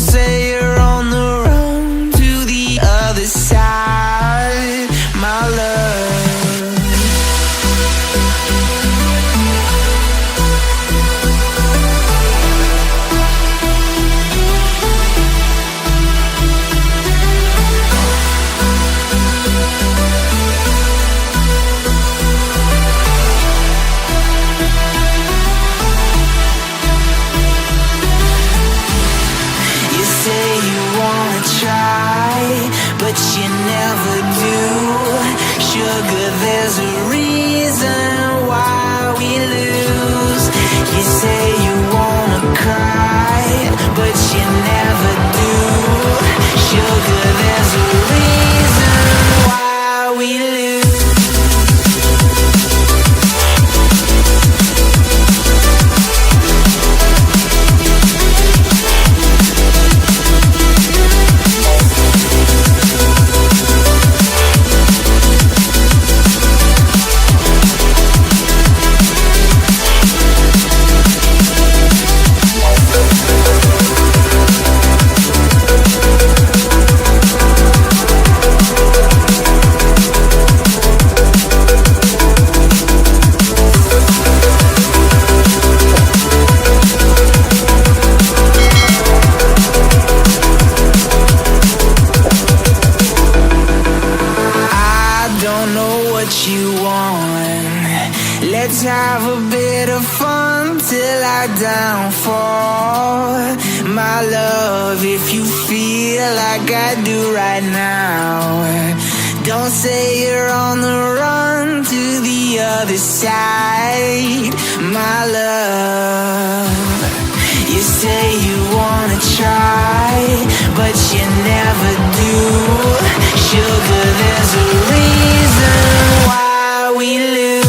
say you're on the run to the other side, my love. But you never do. Sugar, there's a reason why we lose. You say you wanna cry, but you never do. Sugar, there's a reason why we lose. Let's have a bit of fun till I downfall. My love, if you feel like I do right now, don't say you're on the run to the other side, my love. You say you wanna try, but you never do. Sugar, there's a reason why we lose.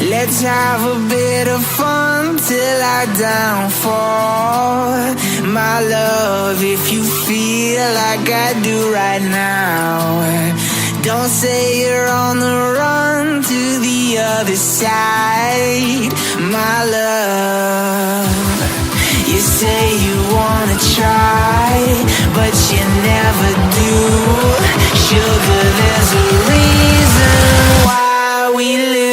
Let's have a bit of fun till I downfall. My love, if you feel like I do right now, don't say you're on the run to the other side, my love. You say you wanna try, but you never do. Sugar, there's a reason why we lose.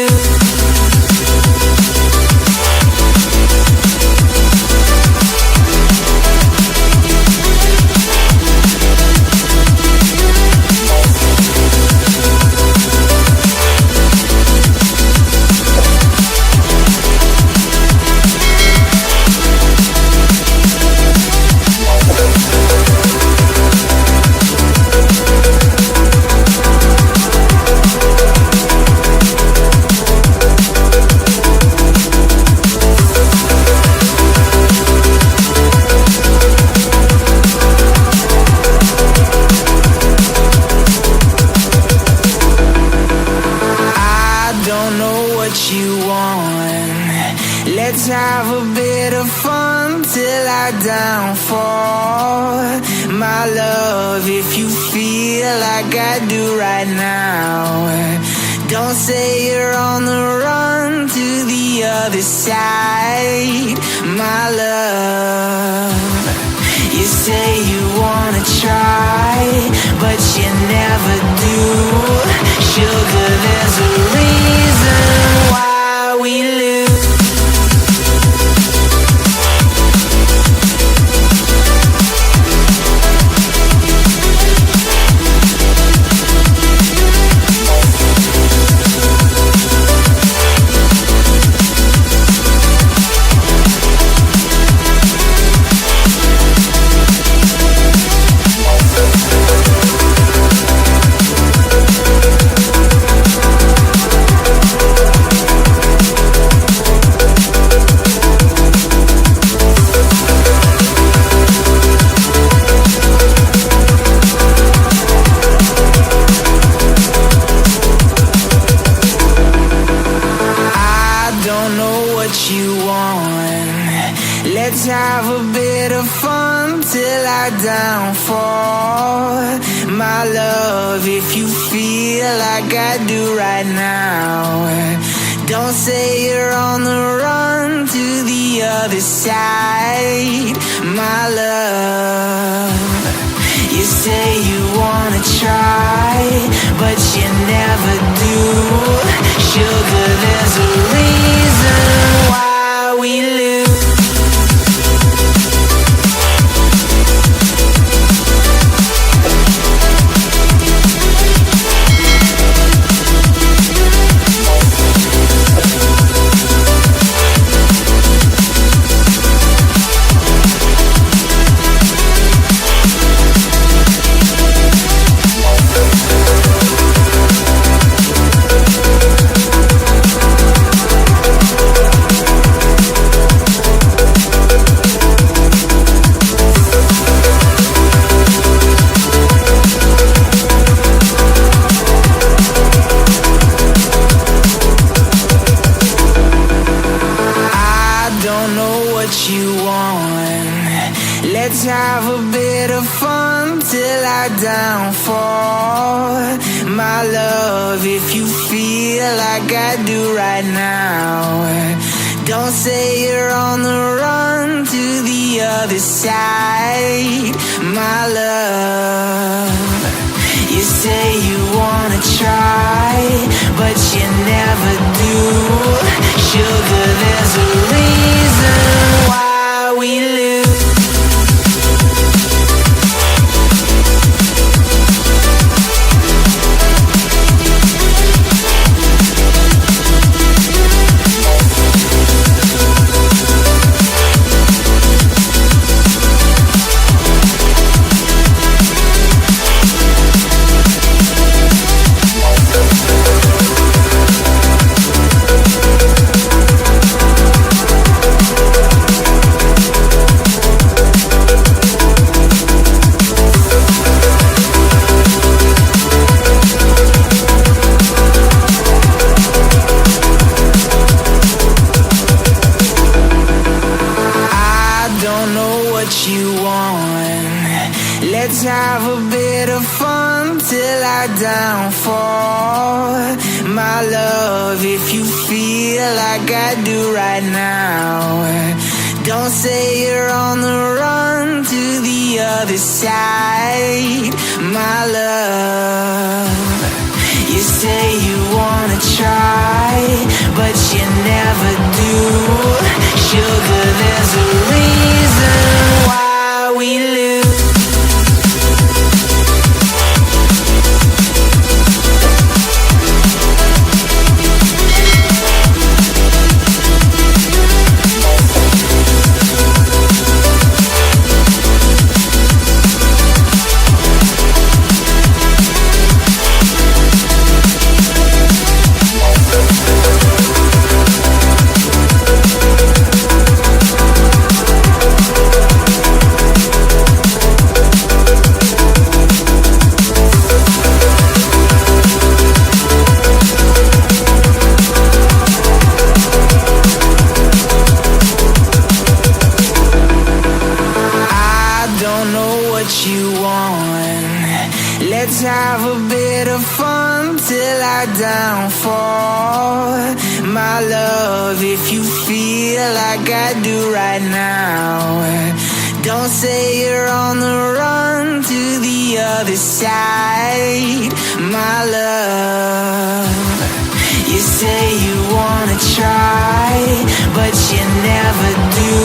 Let's have a bit of fun till I downfall. My love, if you feel like I do right now, don't say you're on the run to the other side, my love. You say you wanna try, but you never do. Sugar, there's a reason why we lose. bit of fun till I downfall. My love, if you feel like I do right now, don't say you're on the run to the other side. My love, you say you wanna try, but you never do. Sugar, there's a reason why we lose. Let's have a bit of fun till I downfall. My love, if you feel like I do right now, don't say you're on the run to the other side. My love, you say you wanna try, but you never do. Sugar, there's a reason why we lose. Let's have a bit of fun till I downfall. My love, if you feel like I do right now, don't say you're on the run to the other side. My love, you say you wanna try, but you never do. Sugar, there's a reason why we lose. Let's have a bit of fun till I downfall. My love, if you feel like I do right now, don't say you're on the run to the other side. My love, you say you wanna try, but you never do.